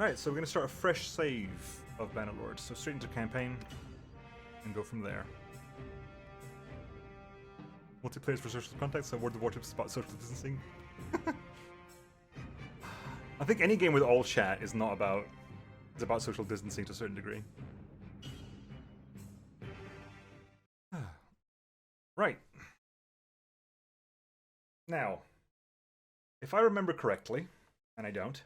Alright, so we're going to start a fresh save of Bannerlord. So straight into campaign and go from there. Multiplayers for social context, so World of Warships about social distancing. I think any game with all chat is not about... It's about social distancing to a certain degree. Right. Now, if I remember correctly, and I don't,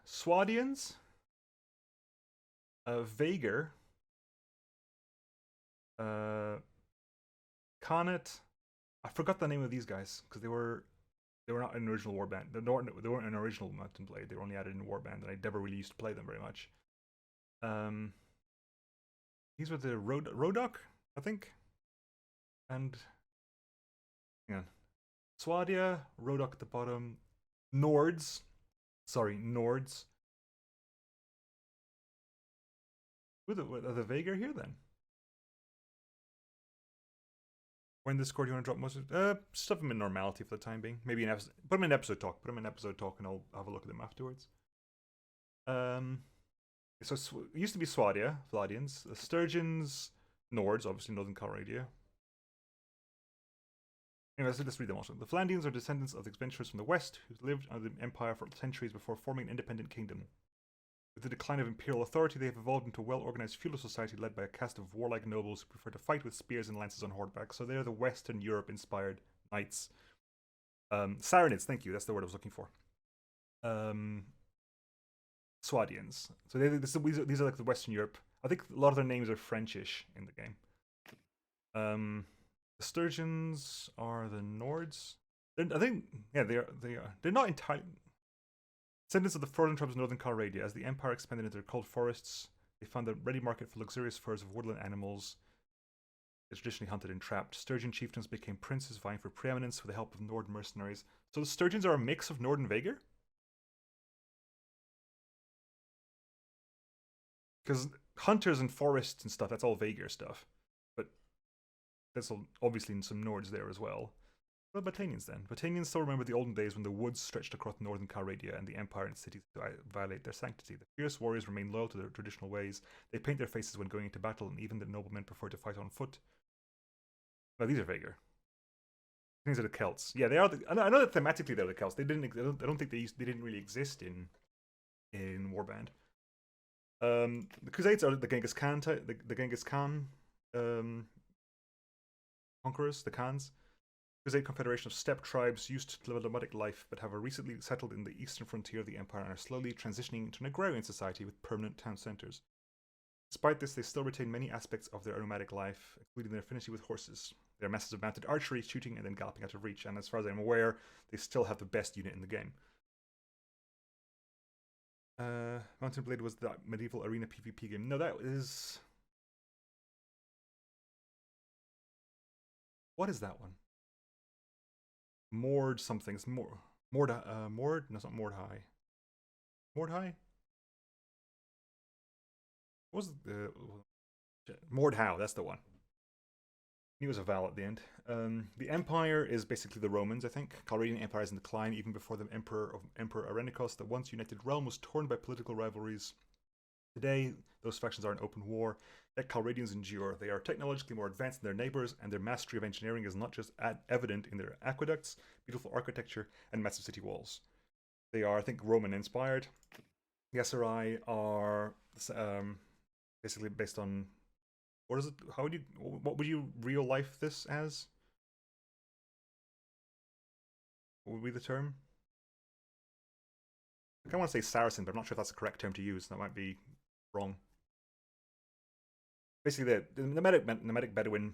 Swadians, Vaegir, Conet, I forgot the name of these guys because they were not an original Warband. They weren't an original Mountain Blade. They were only added in Warband, and I never really used to play them very much. These were the Rodok, I think, and hang on, Swadia, Rodok at the bottom, Nords. Sorry, Nords. Are the Vaegir here then? When in Discord you want to drop most of stuff them in normality for the time being. Maybe an episode, put them in episode talk. Put them in episode talk, and I'll have a look at them afterwards. So it used to be Swadia, Vladians, the Sturgeons, Nords, obviously Northern Calradia. Anyway, let's read them also. The Flandians are descendants of the adventurers from the west who lived under the Empire for centuries before forming an independent kingdom. With the decline of imperial authority, they have evolved into a well-organized feudal society led by a caste of warlike nobles who prefer to fight with spears and lances on horseback. So they're the Western Europe-inspired knights. Sarenids, thank you, that's the word I was looking for. Swadians. So these are like the Western Europe. I think a lot of their names are Frenchish in the game. The Sturgeons are the Nords. I think, yeah, they are. They're not entirely... Descendants of the frozen tribes of northern Calradia. As the Empire expanded into their cold forests, they found a ready market for luxurious furs of woodland animals they traditionally hunted and trapped. Sturgeon chieftains became princes vying for preeminence with the help of Nord mercenaries. So the Sturgeons are a mix of Nord and Vaegir? Because hunters and forests and stuff, that's all Vaegir stuff. But there's obviously some Nords there as well. What about Batanians then? Batanians still remember the olden days when the woods stretched across northern Calradia and the Empire and cities to violate their sanctity. The fierce warriors remain loyal to their traditional ways. They paint their faces when going into battle, and even the noblemen prefer to fight on foot. Well, these are Vaegir. These are the Celts. Yeah, they are. I know that thematically they're the Celts. They didn't. I don't think they didn't really exist in Warband. The Crusades are the Genghis Khan the Genghis Khan conquerors, the Khans. Crusade confederation of steppe tribes used to live a nomadic life, but have recently settled in the eastern frontier of the empire and are slowly transitioning into an agrarian society with permanent town centers. Despite this, they still retain many aspects of their nomadic life, including their affinity with horses. Their methods of mounted archery, shooting, and then galloping out of reach, and as far as I'm aware, they still have the best unit in the game. Mountain Blade was that medieval arena PvP game. No, that is... What is that one? Mord something. It's Mord. No, it's not Mordhai. Mordhai? What was the Mordhau? That's the one. He was a Val at the end. The Empire is basically the Romans, I think. Calradian Empire is in decline even before the Emperor Arenikos, the once united realm, was torn by political rivalries. Today, those factions are in open war, yet Calradians endure. They are technologically more advanced than their neighbors, and their mastery of engineering is not just evident in their aqueducts, beautiful architecture, and massive city walls. They are, I think, Roman-inspired. The Esserai are basically based on... What is it? What would you real life this as? What would be the term? I kind of want to say Saracen, but I'm not sure if that's the correct term to use. That might be wrong. Basically, the nomadic Bedouin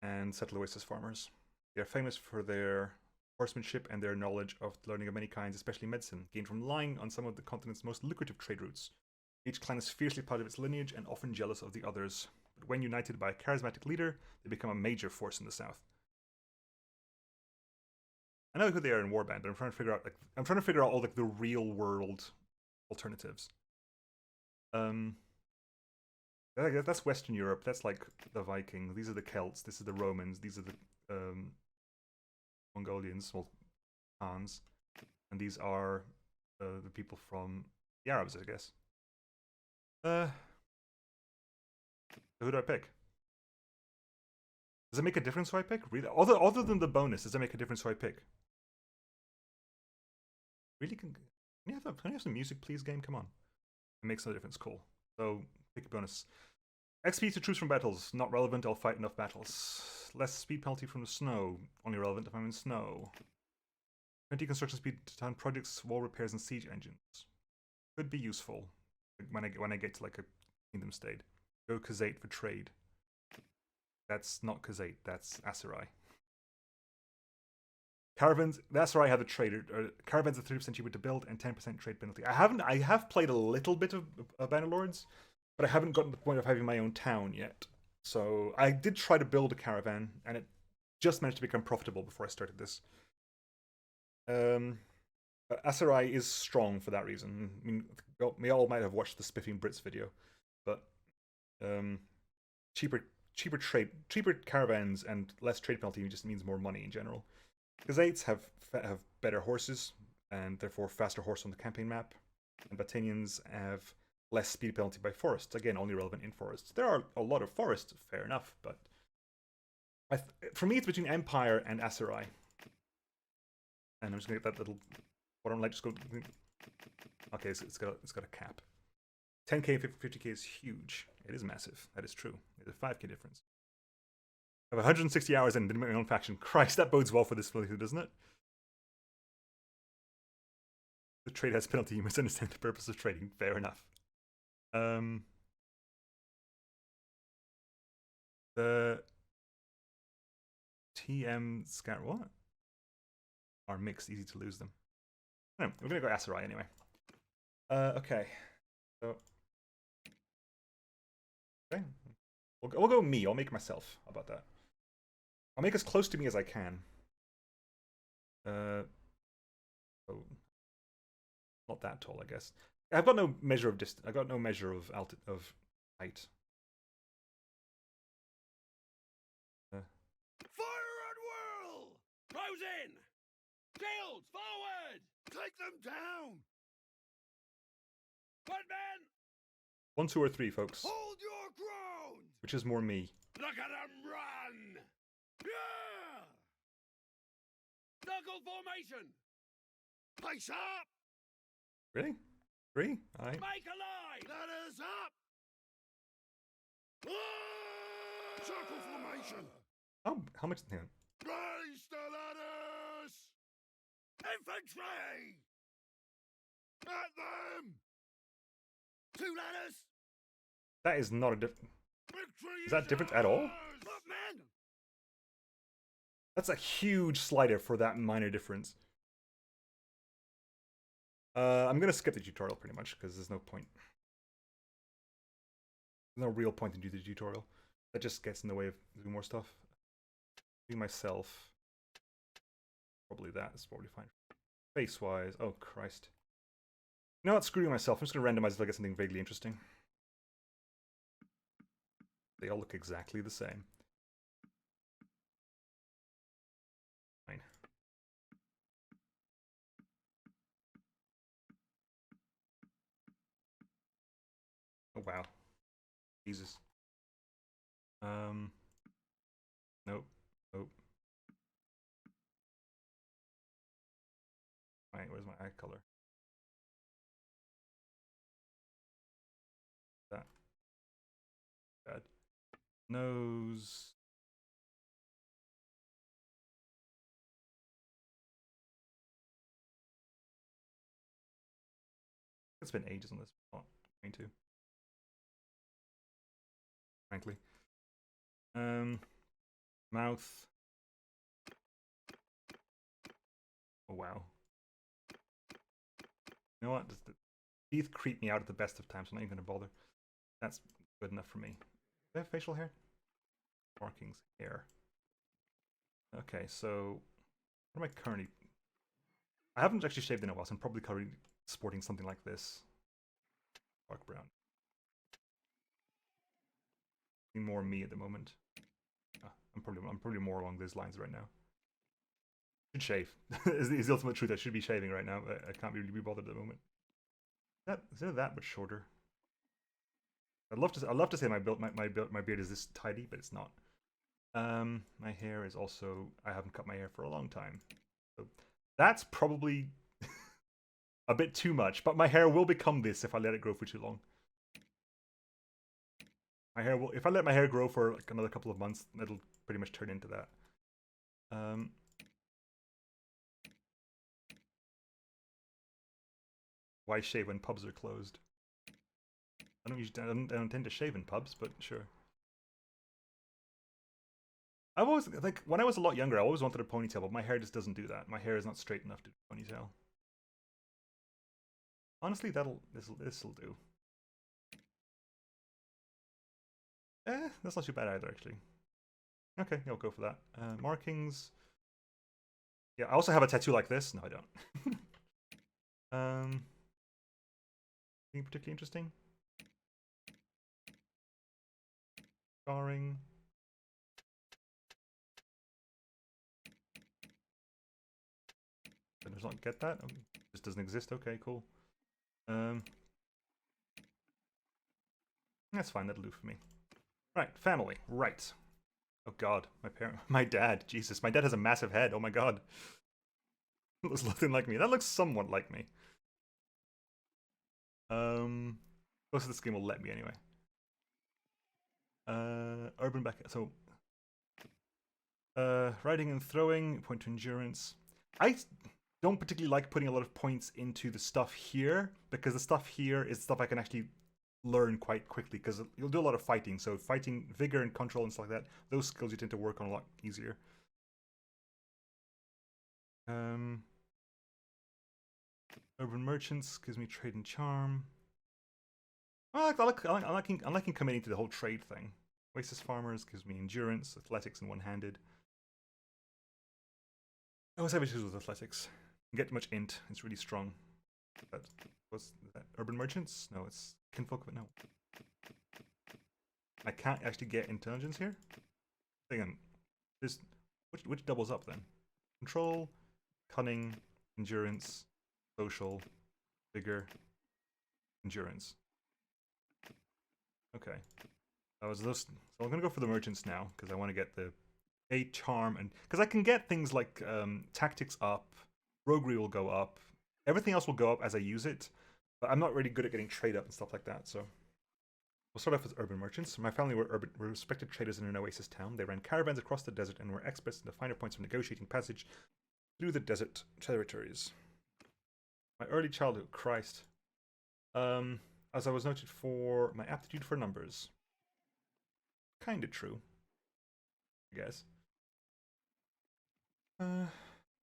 and settler oasis farmers. They are famous for their horsemanship and their knowledge of learning of many kinds, especially medicine, gained from relying on some of the continent's most lucrative trade routes. Each clan is fiercely proud of its lineage and often jealous of the others. But when united by a charismatic leader, they become a major force in the south. I know who they are in Warband, but I'm trying to figure out all like the real world alternatives. That's Western Europe. That's like the Vikings. These are the Celts. This is the Romans. These are the Mongolians, well, Khans, and these are the people from the Arabs, I guess. Who do I pick? Does it make a difference who I pick? Really? Other than the bonus, does it make a difference who I pick? Really? Can you have some music, please, game? Come on. It makes no difference. Cool. So, pick a bonus. XP to troops from battles. Not relevant, I'll fight enough battles. Less speed penalty from the snow. Only relevant if I'm in snow. 20 construction speed to town projects, wall repairs, and siege engines. Could be useful when I get to like a kingdom state. Go Khazate for trade. That's not Khazate, that's Aserai. Caravans, the Aserai have a trader. Caravans are 30% cheaper to build and 10% trade penalty. I have played a little bit of Bannerlords, but I haven't gotten to the point of having my own town yet. So I did try to build a caravan, and it just managed to become profitable before I started this. Aserai is strong for that reason. I mean, we all might have watched the Spiffing Brits video, but cheaper caravans and less trade penalty just means more money in general. Khazates have better horses and therefore faster horse on the campaign map, and Batanians have less speed penalty by forests. Again, only relevant in forests. There are a lot of forests, fair enough, but for me it's between Empire and Aserai. And I'm just gonna get that little. Why don't I just go? Okay, so it's got a cap. 10k, 50k is huge. It is massive. That is true. It's a 5k difference. I have 160 hours and didn't make my own faction. Christ, that bodes well for this playthrough, doesn't it? The trade has penalty. You misunderstand the purpose of trading. Fair enough. The TM scout what? Are mixed, easy to lose them. No, we're gonna go Aserai anyway. Okay. So okay. We'll go me. I'll make myself. How about that? I'll make as close to me as I can. Oh, not that tall, I guess. I've got no measure of distance. I've got no measure of height. Fire at will! Close in! Shields, forward! Take them down! Good men! 1, 2, or 3, folks. Hold your ground! Which is more me? Look at them run! Yeah! Circle formation! Face up! Really? 3? Aye. Make a line! Ladders up! Ah! Circle formation! How much? Yeah. Raise the ladders! Infantry! At them! 2 ladders! That is not a difference. Victory Is that different at all? Up, men! That's a huge slider for that minor difference. I'm gonna skip the tutorial pretty much because there's no point. There's no real point in doing the tutorial. That just gets in the way of doing more stuff. Doing myself. Probably that is probably fine. Face-wise, oh Christ. You know what, screwing myself. I'm just gonna randomize if I get something vaguely interesting. They all look exactly the same. Fine. Oh wow. Jesus. Nope. Nope. Right, where's my eye color? That. Bad. Nose. It's been ages on this plot. Me too. Frankly. Mouth. Oh wow. You know what? The teeth creep me out at the best of times. I'm not even gonna bother. That's good enough for me. Do I have facial hair? Markings, hair. Okay, so what am I currently? I haven't actually shaved in a while, so I'm probably currently sporting something like this. Dark brown. More me at the moment. I'm probably more along those lines right now. Should shave. is the ultimate truth. I should be shaving right now. I can't really be bothered at the moment. Is it that much shorter? I'd love to say my beard is this tidy, but it's not. My hair is also, I haven't cut my hair for a long time. So that's probably a bit too much, but my hair will become this if I let it grow for too long. My hair will, if I let my hair grow for like another couple of months, it'll pretty much turn into that. Why shave when pubs are closed? I don't tend to shave in pubs, but sure. I've always, like, when I was a lot younger, I always wanted a ponytail, but my hair just doesn't do that. My hair is not straight enough to do a ponytail. Honestly, this'll do. That's not too bad either, actually. Okay, I'll go for that. Markings. Yeah, I also have a tattoo like this. No, I don't. Anything particularly interesting? Scarring. I just not get that. This doesn't exist. Okay, cool. That's fine. That'll do for me. Right, family. Right. Oh God, my dad. Jesus, my dad has a massive head. Oh my God. It looks nothing like me. That looks somewhat like me. Most of this game will let me anyway. Urban back. So, riding and throwing. Point to endurance. I don't particularly like putting a lot of points into the stuff here because the stuff here is stuff I can actually learn quite quickly because you'll do a lot of fighting. So fighting, vigor, and control and stuff like that. Those skills you tend to work on a lot easier. Urban merchants gives me trade and charm. I'm liking committing to the whole trade thing. Oasis farmers gives me endurance, athletics, and one-handed. I always have issues with athletics. You get much int. It's really strong. Was that urban merchants? No, it's kinfolk. But no, I can't actually get intelligence here. Hang on. This which doubles up then? Control, cunning, endurance, social, vigor, endurance. Okay. So I'm gonna go for the merchants now because I want to get the charm and because I can get things like tactics up, roguery will go up, everything else will go up as I use it, but I'm not really good at getting trade up and stuff like that. So we'll start off with urban merchants. My family were respected traders in an oasis town. They ran caravans across the desert and were experts in the finer points of negotiating passage through the desert territories. My early childhood, Christ. As I was noted for my aptitude for numbers. Kinda true, I guess.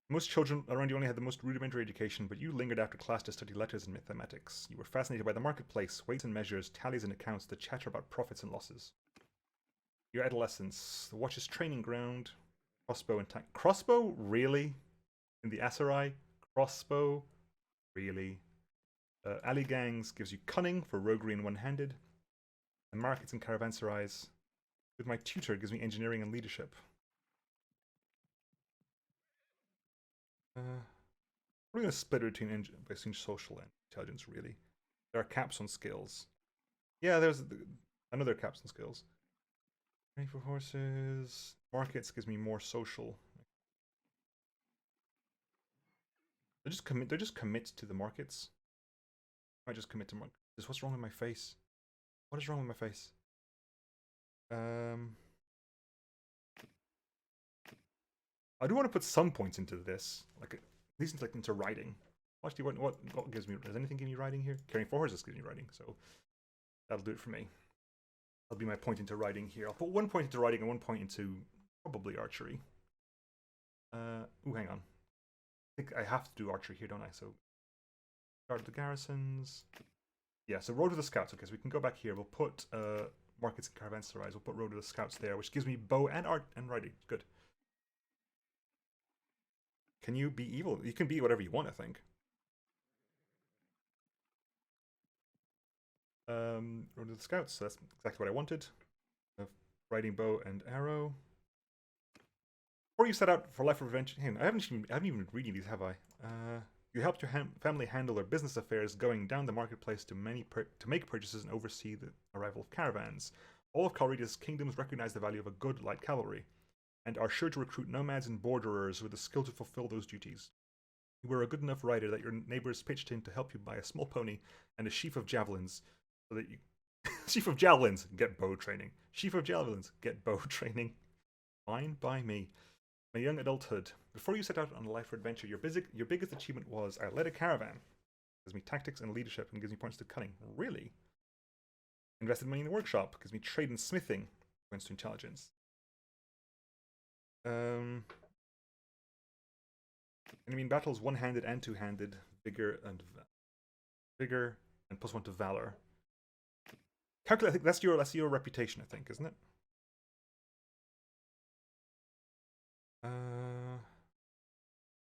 Most children around you only had the most rudimentary education, but you lingered after class to study letters and mathematics. You were fascinated by the marketplace, weights and measures, tallies and accounts, the chatter about profits and losses. Your adolescence, the watch's training ground, crossbow and tank. Crossbow? Really? In the Aserai? Crossbow? Really? Alley gangs gives you cunning for roguery and one-handed. And markets and caravanserais. With my tutor, it gives me engineering and leadership. We're going to split it between social and intelligence, really. There are caps on skills. Yeah, I know there are caps on skills. Training for horses. Markets gives me more social. They just commit to the markets. I just commit to markets. What's wrong with my face? What is wrong with my face? I do want to put some points into this, like at least into writing. Actually, what gives me? Does anything give me writing here? Caring for horses gives me writing, so that'll do it for me. That'll be my point into writing here. I'll put 1 point into writing and 1 point into probably archery. Ooh, hang on. I think I have to do archery here, don't I? So start the garrisons. Yeah, so road with the scouts. Okay, so we can go back here. We'll put markets and caravanserais. We'll put road with the scouts there, which gives me bow and art and writing. Good. Can you be evil? You can be whatever you want, I think. Road to the scouts. So that's exactly what I wanted. Riding bow and arrow. Before you set out for life of adventure, I haven't even been reading these, have I? You helped your family handle their business affairs, going down the marketplace to make purchases and oversee the arrival of caravans. All of Calradia's kingdoms recognize the value of a good light cavalry, and are sure to recruit nomads and borderers with the skill to fulfill those duties. You were a good enough rider that your neighbors pitched in to help you buy a small pony and a sheaf of javelins, so that you sheaf of javelins get bow training. Sheaf of javelins get bow training. Fine by me. My young adulthood. Before you set out on a life of adventure, your biggest achievement was I led a caravan. Gives me tactics and leadership and gives me points to cunning. Really? Invested money in the workshop. Gives me trade and smithing. Points to intelligence. Enemy in battles, one-handed and two-handed. Vigor and +1 to valor. Calculate. I think that's your reputation, I think, isn't it?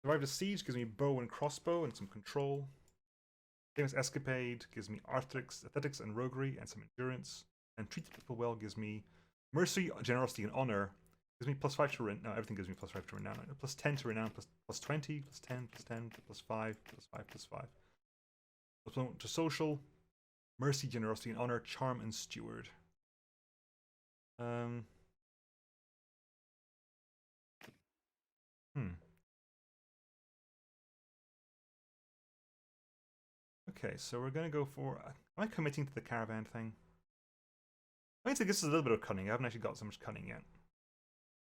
Survived a siege gives me bow and crossbow and some control. Famous escapade gives me athletics and roguery and some endurance. And treat people well gives me mercy, generosity, and honor. Gives me +5 to renown. No, everything gives me +5 to renown. +10 to renown. +20, +10, +10, +5, +5, +5. +1 to social. Mercy, generosity, and honor. Charm and steward. Okay, so we're gonna go for. Am I committing to the caravan thing? I think this is a little bit of cunning. I haven't actually got so much cunning yet.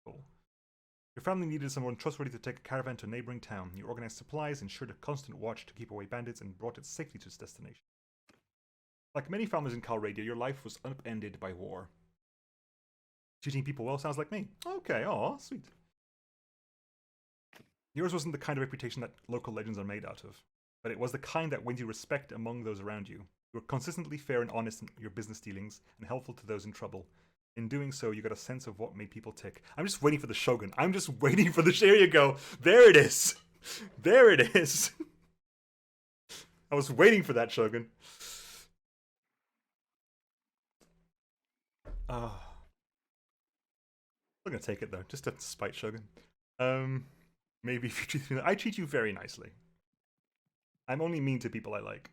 Cool. Your family needed someone trustworthy to take a caravan to a neighboring town. You organized supplies, ensured a constant watch to keep away bandits, and brought it safely to its destination. Like many families in Calradia, your life was upended by war. Treating people well sounds like me. Okay, aw, sweet. Yours wasn't the kind of reputation that local legends are made out of, but it was the kind that wins you respect among those around you. You were consistently fair and honest in your business dealings, and helpful to those in trouble. In doing so, you got a sense of what made people tick. I'm just waiting for the Shogun. I'm just waiting for the... There you go. There it is. There it is. I was waiting for that, Shogun. I'm gonna take it, though, just to spite Shogun. Maybe if you treat me... I treat you very nicely. I'm only mean to people I like.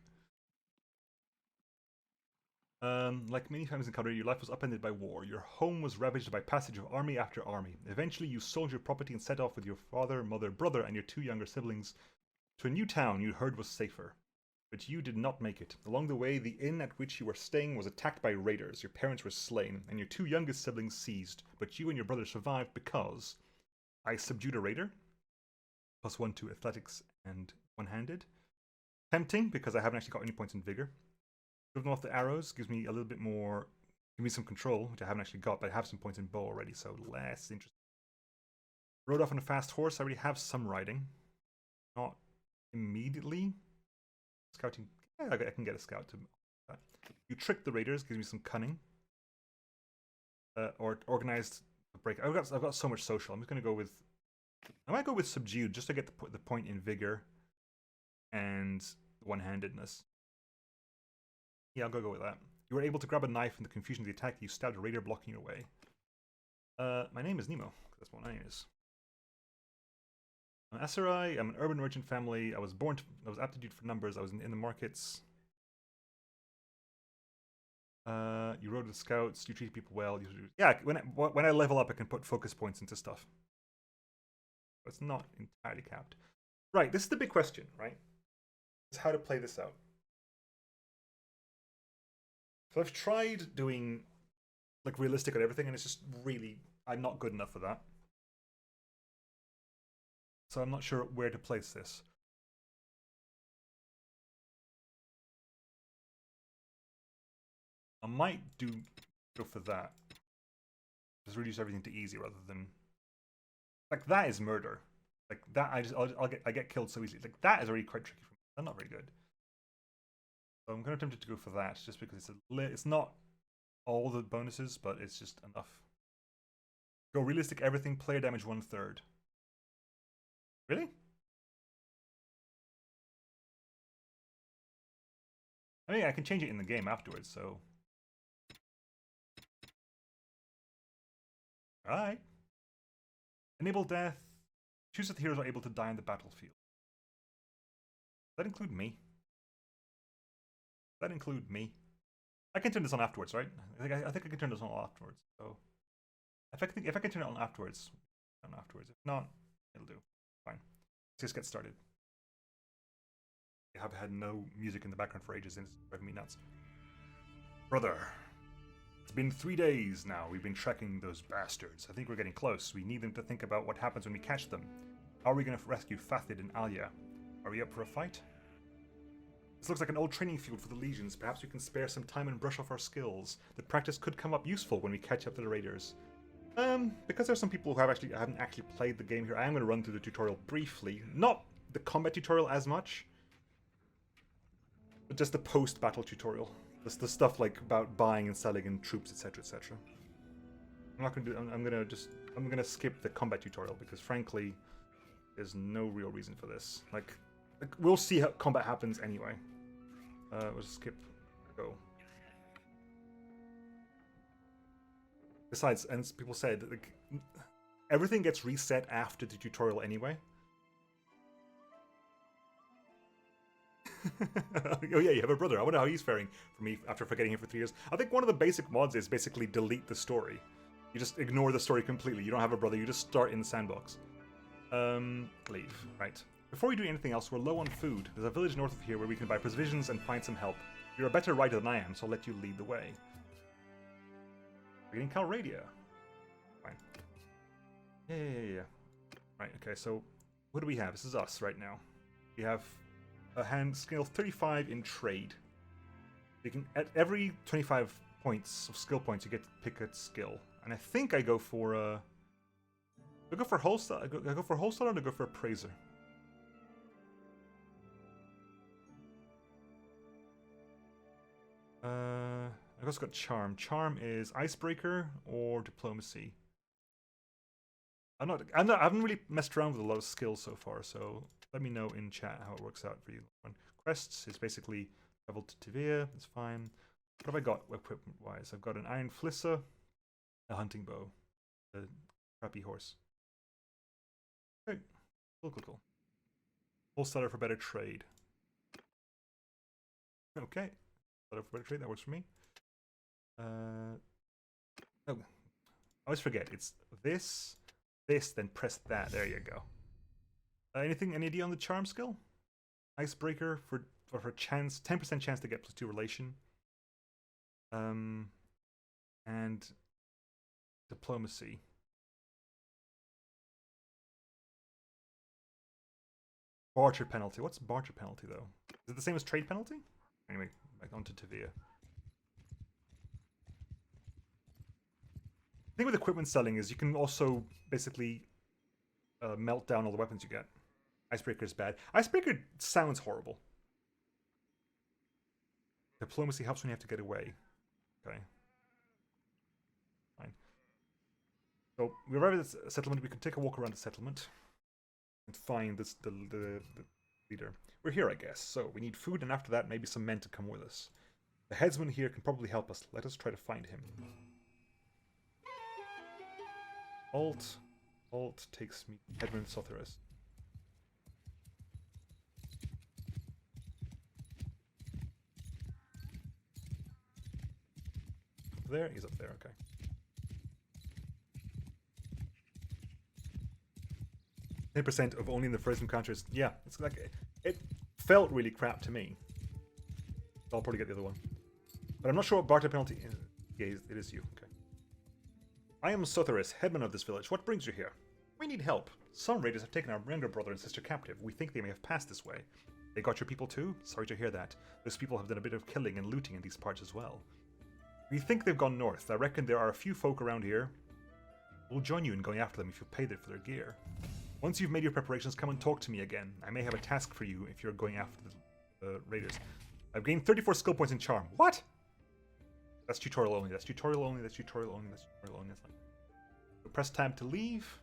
Like many families in Calradia, your life was upended by war. Your home was ravaged by passage of army after army. Eventually, you sold your property and set off with your father, mother, brother, and your 2 younger siblings to a new town you heard was safer. But you did not make it. Along the way, the inn at which you were staying was attacked by raiders. Your parents were slain, and your 2 youngest siblings seized. But you and your brother survived because I subdued a raider. +1 to athletics and one-handed. Tempting, because I haven't actually got any points in vigor. Driven off the arrows gives me a little bit more, give me some control, which I haven't actually got, but I have some points in bow already, so less interesting. Rode off on a fast horse, I already have some riding. Not immediately. Scouting, yeah, I can get a scout to that. You tricked the raiders, gives me some cunning. Or organized break. I've got so much social. I'm just gonna go with. I might go with subdued just to get the point in vigor and one-handedness. Yeah, I'll go with that. You were able to grab a knife in the confusion of the attack. You stabbed a raider blocking your way. My name is Nemo. That's what my name is. I'm Asarai. I'm an urban merchant family. I was aptitude for numbers. I was in the markets. You rode with scouts. You treat people well. Yeah, when I level up, I can put focus points into stuff. It's not entirely capped. Right, this is the big question, right? Is how to play this out. So I've tried doing like realistic and everything, and it's just really, I'm not good enough for that. So I'm not sure where to place this. I might go for that. Just reduce everything to easy rather than like that is murder. Like that, I get killed so easily. Like that is already quite tricky for me. I'm not very good. So I'm kind of tempted to go for that, just because it's not all the bonuses, but it's just enough. Go realistic everything, player damage 1/3. Really? I mean, I can change it in the game afterwards, so... Alright. Enable death, Choose that the heroes are able to die on the battlefield. Does that include me? Does that include me? I can turn this on afterwards, right? I think I can turn this on afterwards. So if I can turn it on afterwards, If not, it'll do. Fine. Let's just get started. I have had no music in the background for ages, and it's driving me nuts. Brother, it's been 3 days now. We've been tracking those bastards. I think we're getting close. We need them to think about what happens when we catch them. How are we going to rescue Fathid and Alia? Are we up for a fight? This looks like an old training field for the legions. Perhaps we can spare some time and brush off our skills. The practice could come up useful when we catch up to the raiders. Because there's some people who haven't actually played the game here, I am going to run through the tutorial briefly. Not the combat tutorial as much, but just the post-battle tutorial. Just the stuff like about buying and selling and troops, etc., etc. I'm not going to do. I'm going to skip the combat tutorial because, frankly, there's no real reason for this. Like we'll see how combat happens anyway. We'll just skip. Go. Besides, and people said that like, everything gets reset after the tutorial anyway. Oh yeah, you have a brother. I wonder how he's faring for me after forgetting him for 3 years. I think one of the basic mods is basically delete the story. You just ignore the story completely. You don't have a brother, you just start in the sandbox. Leave. Right. Before we do anything else, we're low on food. There's a village north of here where we can buy provisions and find some help. You're a better rider than I am, so I'll let you lead the way. We're getting Calradia. Fine. Yeah. Right, okay, so what do we have? This is us right now. We have a hand skill 35 in trade. You can, at every 25 points of skill points, you get to pick a skill. And I think I go for I go for wholesale. I go for wholesale, or I go for appraiser. I've also got charm. Charm is icebreaker or diplomacy. I haven't really messed around with a lot of skills so far, so let me know in chat how it works out for you. Quests is basically travel to Tivia. That's fine. What have I got equipment wise? I've got an iron flissa, a hunting bow, a crappy horse. Okay, cool. Wholesaler for better trade. Okay, wholesaler for better trade. That works for me. Oh, I always forget. It's this, then press that. There you go. Any idea on the charm skill? Icebreaker for chance, 10% chance to get +2 relation. And diplomacy. Barter penalty. What's barter penalty though? Is it the same as trade penalty? Anyway, back onto Tivia. The thing with equipment selling is you can also basically melt down all the weapons you get. Icebreaker is bad. Icebreaker sounds horrible. Diplomacy helps when you have to get away. Okay. Fine. So we arrive at the settlement. We can take a walk around the settlement and find the leader. We're here, I guess. So we need food, and after that, maybe some men to come with us. The headsman here can probably help us. Let us try to find him. Alt takes me Headman Sotheris. Up there? He's up there, okay. %10 of only in the first encounters. Yeah, it's like it felt really crap to me. I'll probably get the other one. But I'm not sure what barter penalty is. Yeah, it is you, okay. I am Sotheris, headman of this village. What brings you here? We need help. Some raiders have taken our younger brother and sister captive. We think they may have passed this way. They got your people too? Sorry to hear that. Those people have done a bit of killing and looting in these parts as well. We think they've gone north. I reckon there are a few folk around here. We'll join you in going after them if you pay them for their gear. Once you've made your preparations, come and talk to me again. I may have a task for you if you're going after the raiders. I've gained 34 skill points in charm. What? That's tutorial only. That's tutorial only. That's tutorial only. That's tutorial only. That's fine. So press tab to leave.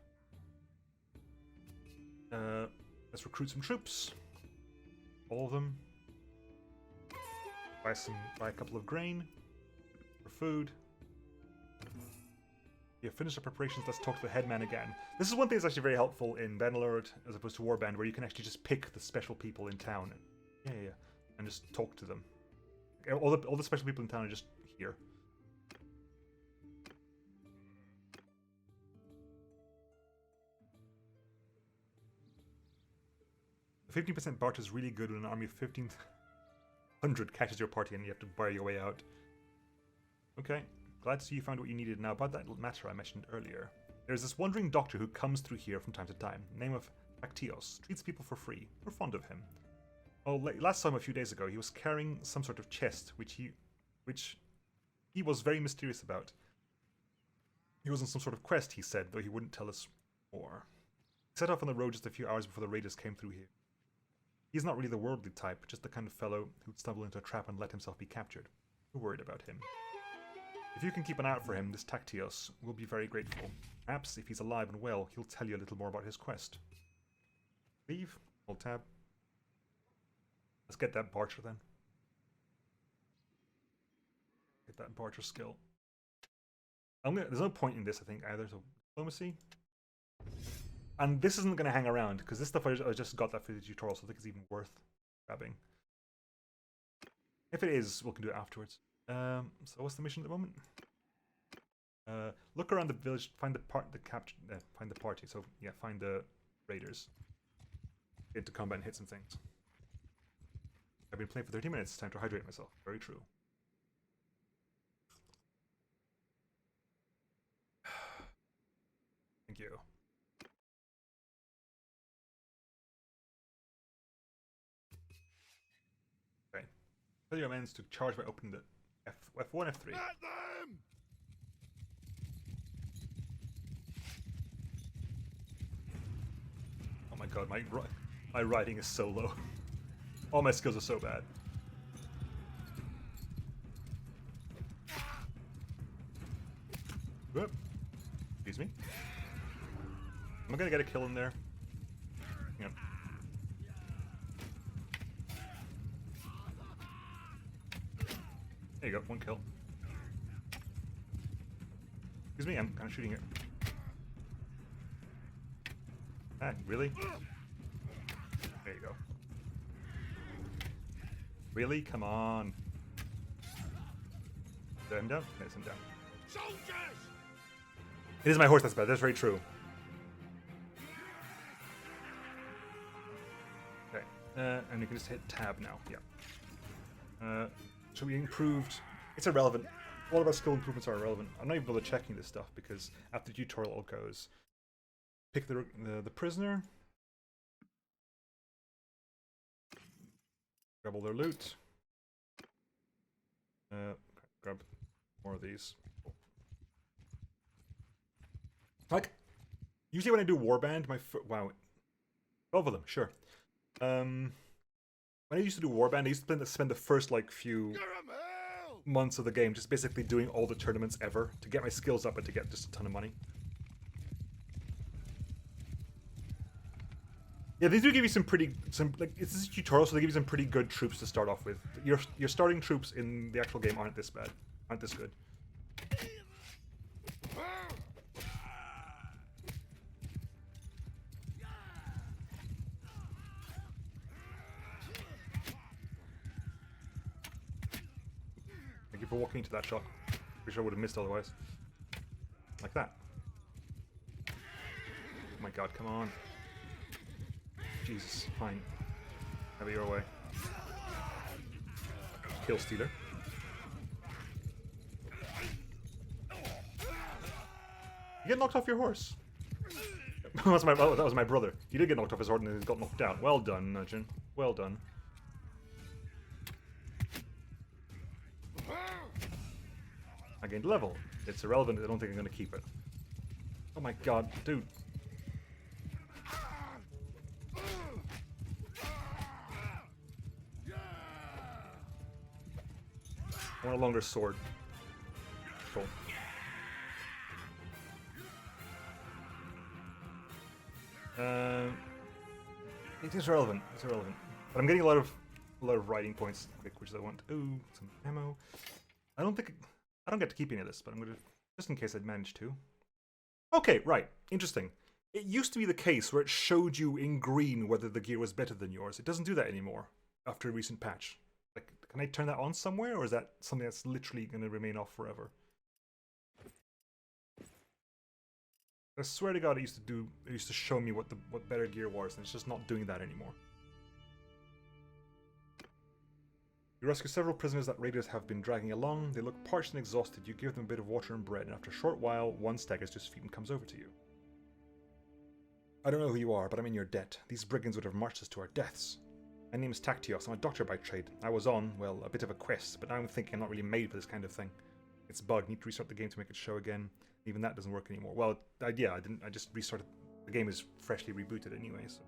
Let's recruit some troops. All of them. Buy a couple of grain for food. Yeah, finish the preparations, let's talk to the headman again. This is one thing that's actually very helpful in Bannerlord as opposed to Warband, where you can actually just pick the special people in town. Yeah, and just talk to them. All the special people in town are just here. The 15% barter is really good when an army of 1,500 catches your party and you have to buy your way out. Okay, glad to see you found what you needed. Now, about that matter I mentioned earlier. There's this wandering doctor who comes through here from time to time. Name of Actios. Treats people for free. We're fond of him. Oh, last time a few days ago, he was carrying some sort of chest, which he was very mysterious about. He was on some sort of quest, he said, though he wouldn't tell us more. He set off on the road just a few hours before the raiders came through here. He's not really the worldly type, just the kind of fellow who'd stumble into a trap and let himself be captured. We're worried about him. If you can keep an eye out for him, this Tactios will be very grateful. Perhaps, if he's alive and well, he'll tell you a little more about his quest. Leave. Hold tab. Let's get that barter then. Get that barter skill. There's no point in this, I think, either. So, diplomacy. And this isn't going to hang around, because this stuff I just got that for the tutorial, so I think it's even worth grabbing. If it is, we can do it afterwards. So what's the mission at the moment? Look around the village, find the party. So yeah, find the raiders. Get into combat and hit some things. I've been playing for 30 minutes. It's time to hydrate myself. Very true. Thank you. Okay. Tell your men to charge by opening the F1, F3. At them! Oh my god, my riding is so low. All my skills are so bad. Whoop. Excuse me. Am I gonna get a kill in there? Hang on. There you go, one kill. Excuse me, I'm kind of shooting it. Ah, really? There you go. Really? Come on. Is him down? Yes, him down. Soldiers! It is my horse that's bad, that's very true. Okay, and you can just hit tab now, yeah. So we improved. It's irrelevant. All of our skill improvements are irrelevant. I'm not even bothered checking this stuff because after the tutorial it goes. Pick the prisoner. Grab all their loot. Grab more of these. Like, usually when I do Warband, wow, 12 of them, sure. When I used to do Warband, I used to spend the first like few months of the game just basically doing all the tournaments ever to get my skills up and to get just a ton of money. Yeah, they do give you some like it's a tutorial, so they give you some pretty good troops to start off with. Your starting troops in the actual game aren't this bad, aren't this good. Thank you for walking into that shot. Pretty sure I would have missed otherwise. Like that. Oh my god, come on. Jesus, fine. Have it your way. Kill stealer. You get knocked off your horse. that was my brother. He did get knocked off his horse and then he got knocked out. Well done, Nugin. Well done. I gained level. It's irrelevant. I don't think I'm going to keep it. Oh my god, dude. I want a longer sword. Cool. It is relevant. It's irrelevant. But I'm getting a lot of writing points quick, which I want. Ooh, some ammo. I don't get to keep any of this, but I'm gonna just in case I manage to. Okay, right. Interesting. It used to be the case where it showed you in green whether the gear was better than yours. It doesn't do that anymore after a recent patch. Like, can I turn that on somewhere, or is that something that's literally going to remain off forever? I swear to God, it used to show me what better gear was, and it's just not doing that anymore. You rescue several prisoners that raiders have been dragging along. They look parched and exhausted. You give them a bit of water and bread, and after a short while, one staggers to his feet and comes over to you. I don't know who you are, but I'm in your debt. These brigands would have marched us to our deaths. My name is Tactios. I'm a doctor by trade. I was on, well, a bit of a quest, but now I'm thinking I'm not really made for this kind of thing. It's bugged. Need to restart the game to make it show again. Even that doesn't work anymore. Well, yeah, I didn't. I just restarted. The game is freshly rebooted anyway, so.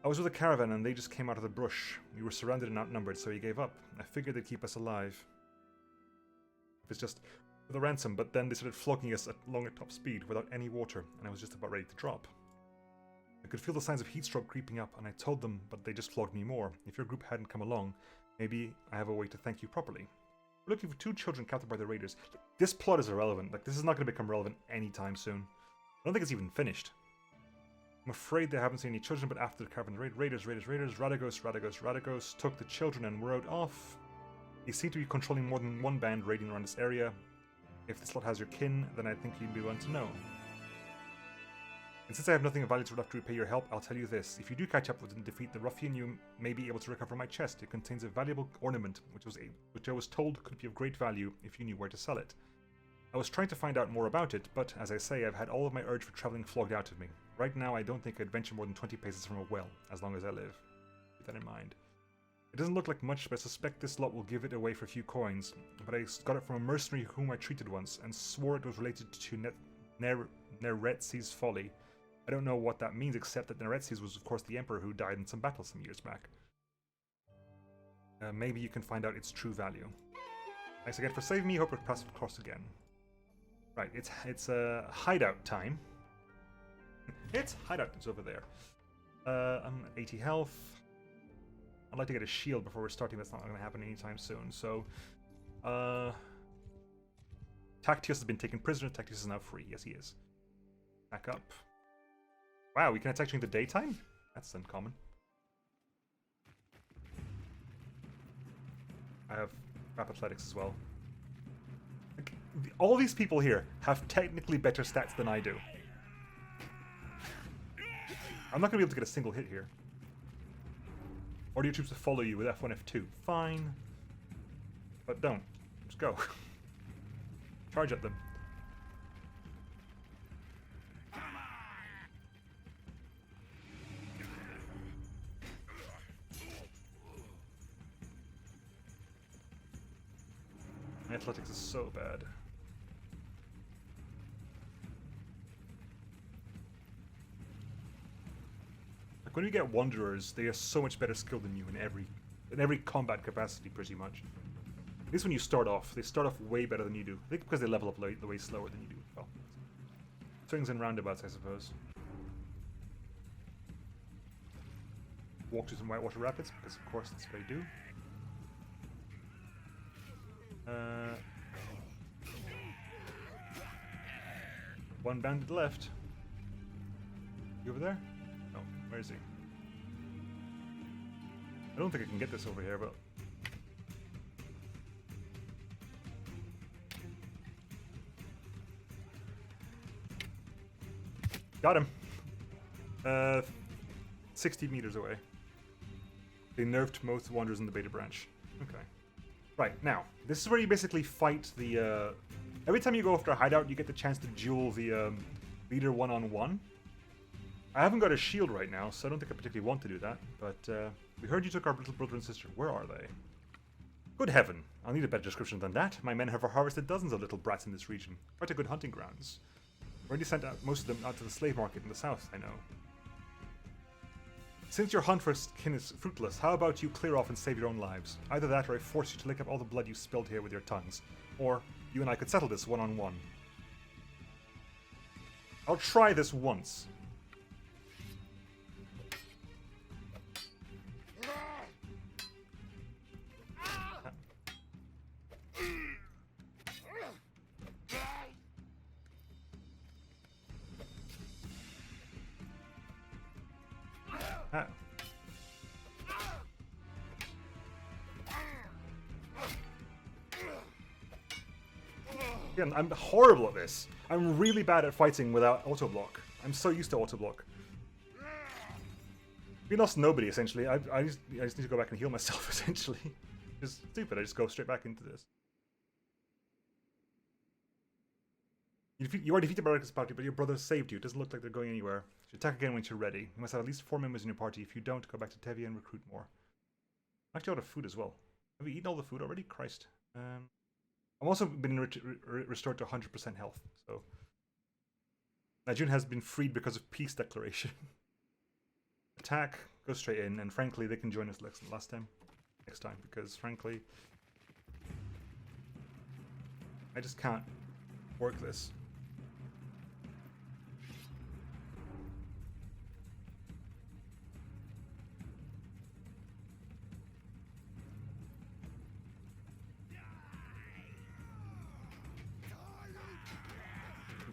I was with a caravan and they just came out of the brush. We were surrounded and outnumbered, so he gave up. I figured they'd keep us alive. It's just for the ransom, but then they started flogging us along at top speed without any water, and I was just about ready to drop. I could feel the signs of heat stroke creeping up, and I told them, but they just flogged me more. If your group hadn't come along, maybe I have a way to thank you properly. We're looking for 2 children captured by the raiders. This plot is irrelevant. Like, this is not going to become relevant anytime soon. I don't think it's even finished. I'm afraid they haven't seen any children, but after the caravan raiders, Radagos took the children and rode off. They seem to be controlling more than one band raiding around this area. If this lot has your kin, then I think you'd be one to know. And since I have nothing of value left to repay your help, I'll tell you this. If you do catch up with and defeat the ruffian, you may be able to recover my chest. It contains a valuable ornament, which I was told could be of great value if you knew where to sell it. I was trying to find out more about it, but as I say, I've had all of my urge for traveling flogged out of me. Right now, I don't think I'd venture more than 20 paces from a well, as long as I live. Keep that in mind. It doesn't look like much, but I suspect this lot will give it away for a few coins. But I got it from a mercenary whom I treated once, and swore it was related to Neretzi's folly. I don't know what that means, except that Neretzi's was of course the emperor who died in some battle some years back. Maybe you can find out its true value. Thanks again for saving me, hope we'll pass it across again. Right, it's hideout time. It's hideout, it's over there. I'm at 80 health. I'd like to get a shield before we're starting, that's not going to happen anytime soon, so... Tactios has been taken prisoner, Tactios is now free, yes he is. Back up. Wow, we can attack during the daytime? That's uncommon. I have rap athletics as well. Like, all these people here have technically better stats than I do. I'm not going to be able to get a single hit here. Order your troops to follow you with F1, F2. Fine. But don't. Just go. Charge at them. My athletics is so bad. Like when you get wanderers, they are so much better skilled than you in every combat capacity, pretty much. At least when you start off, they start off way better than you do. I think because they level up the way slower than you do. Well, swings and roundabouts, I suppose. Walk through some whitewater rapids, because of course that's what they do. One bandit left. You over there? No, where is he? I don't think I can get this over here, but... Got him! 60 meters away. They nerfed most wanderers in the beta branch. Okay. Right, now, this is where you basically fight the, every time you go after a hideout, you get the chance to duel the, leader one-on-one. I haven't got a shield right now, so I don't think I particularly want to do that, but, we heard you took our little brother and sister. Where are they? Good heaven, I'll need a better description than that. My men have harvested dozens of little brats in this region. Quite a good hunting grounds. Already sent out most of them out to the slave market in the south, I know. Since your hunt for kin is fruitless, how about you clear off and save your own lives? Either that or I force you to lick up all the blood you spilled here with your tongues. Or you and I could settle this one-on-one. I'll try this once. Ah. Again, I'm horrible at this. I'm really bad at fighting without auto block. I'm so used to auto block. We lost nobody essentially. I just need to go back and heal myself essentially. It's stupid. I just go straight back into this. You are defeated by Reckless party, but your brothers saved you. It doesn't look like they're going anywhere. You should attack again when you're ready. You must have at least 4 members in your party. If you don't, go back to Tevye and recruit more. I'm actually out of food as well. Have we eaten all the food already? Christ. I've also been restored to 100% health. So Najun has been freed because of peace declaration. Attack, go straight in, and frankly, they can join us next time, because frankly, I just can't work this.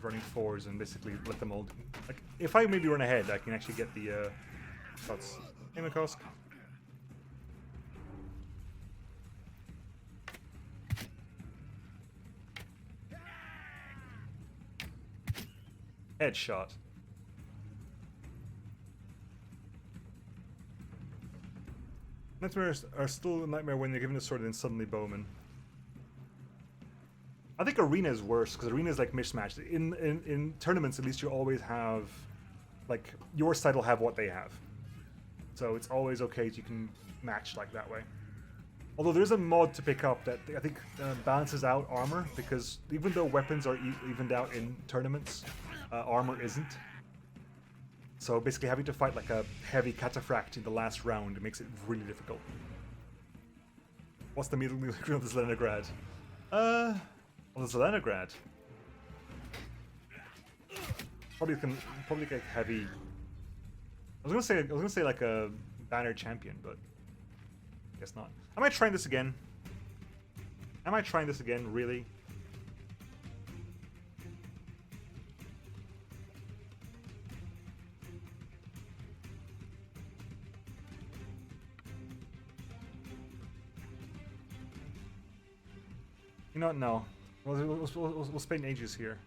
Running fours and basically let them all. Like, if I maybe run ahead, I can actually get the shots. Nemo cost. Headshot. Nightmares are still a nightmare when you're given a sword and then suddenly bowman. I think arena is worse because arena is like mismatched. In tournaments, at least you always have, like, your side will have what they have, so it's always okay. You can match like that way. Although there's a mod to pick up that I think balances out armor, because even though weapons are evened out in tournaments, armor isn't. So basically, having to fight like a heavy cataphract in the last round makes it really difficult. What's the middle of this Leningrad? Well, there's Leningrad. Probably like heavy. I was gonna say like a banner champion, but I guess not. Am I trying this again? Really? You know what? No. We'll spend ages here.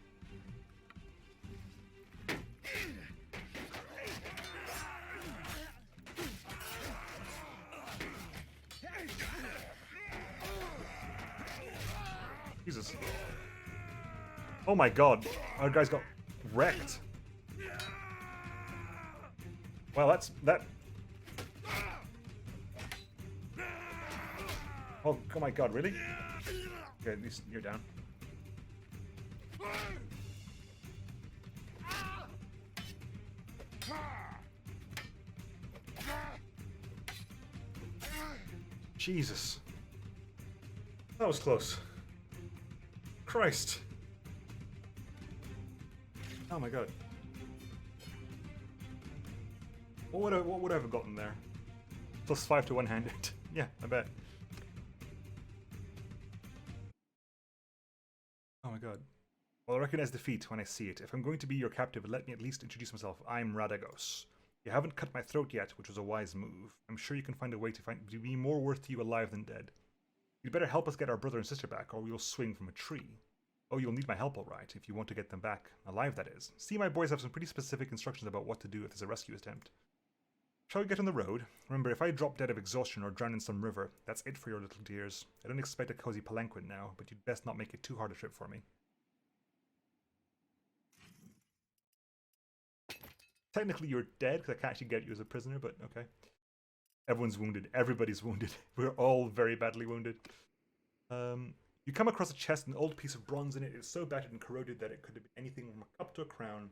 Jesus. Oh my god. Our guys got wrecked. Well, that... Oh my god, really? Okay, at least you're down. Jesus. That was close. Christ. Oh my god. What would I have gotten there? +5 to one-handed. Yeah, I bet. Oh my god. Well, I recognize defeat when I see it. If I'm going to be your captive, let me at least introduce myself. I'm Radagos. You haven't cut my throat yet, which was a wise move. I'm sure you can find a way to be more worth to you alive than dead. You'd better help us get our brother and sister back, or we'll swing from a tree. Oh, you'll need my help, alright, if you want to get them back. Alive, that is. See, my boys have some pretty specific instructions about what to do if there's a rescue attempt. Shall we get on the road? Remember, if I drop dead of exhaustion or drown in some river, that's it for your little dears. I don't expect a cozy palanquin now, but you'd best not make it too hard a trip for me. Technically, you're dead, because I can't actually get you as a prisoner, but okay. Everyone's wounded. Everybody's wounded. We're all very badly wounded. You come across a chest, an old piece of bronze in it. It's so battered and corroded that it could have been anything from a cup to a crown.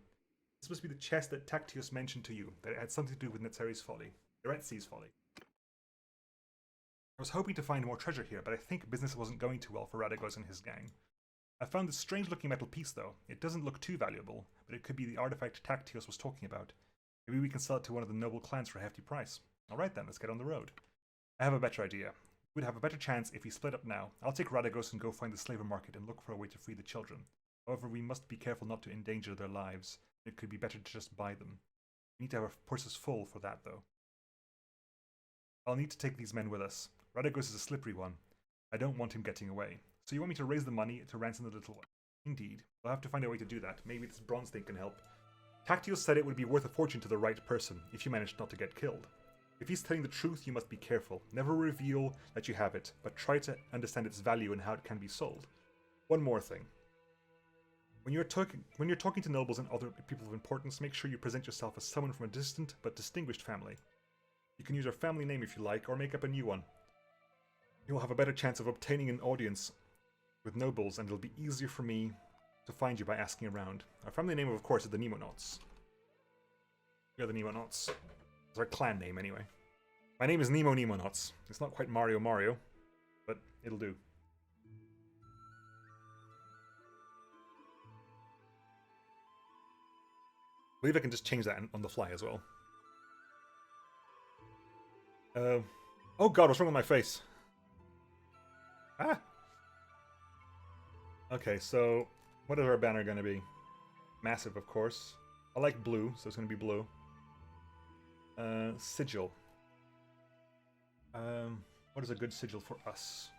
This must be the chest that Tactius mentioned to you, that it had something to do with Netzeri's folly. Eretzi's folly. I was hoping to find more treasure here, but I think business wasn't going too well for Radagos and his gang. I found this strange-looking metal piece, though. It doesn't look too valuable, but it could be the artifact Tactios was talking about. Maybe we can sell it to one of the noble clans for a hefty price. Alright then, let's get on the road. I have a better idea. We'd have a better chance if we split up now. I'll take Radagos and go find the slaver market and look for a way to free the children. However, we must be careful not to endanger their lives. It could be better to just buy them. We need to have our purses full for that, though. I'll need to take these men with us. Radagos is a slippery one. I don't want him getting away. So you want me to raise the money to ransom the little one? Indeed. I'll have to find a way to do that. Maybe this bronze thing can help. Tactiel said it would be worth a fortune to the right person, if you managed not to get killed. If he's telling the truth, you must be careful. Never reveal that you have it, but try to understand its value and how it can be sold. One more thing. When you're talking to nobles and other people of importance, make sure you present yourself as someone from a distant but distinguished family. You can use your family name if you like, or make up a new one. You'll have a better chance of obtaining an audience with nobles, and it'll be easier for me to find you by asking around. Our family name, of course, is the Nemo. We are the Nemo. It's our clan name, anyway. My name is Nemo. It's not quite Mario, but it'll do. I believe I can just change that on the fly as well. Oh god, what's wrong with my face? Ah! Okay, so what is our banner going to be? Massive, of course. I like blue, so it's going to be blue. Sigil. What is a good sigil for us?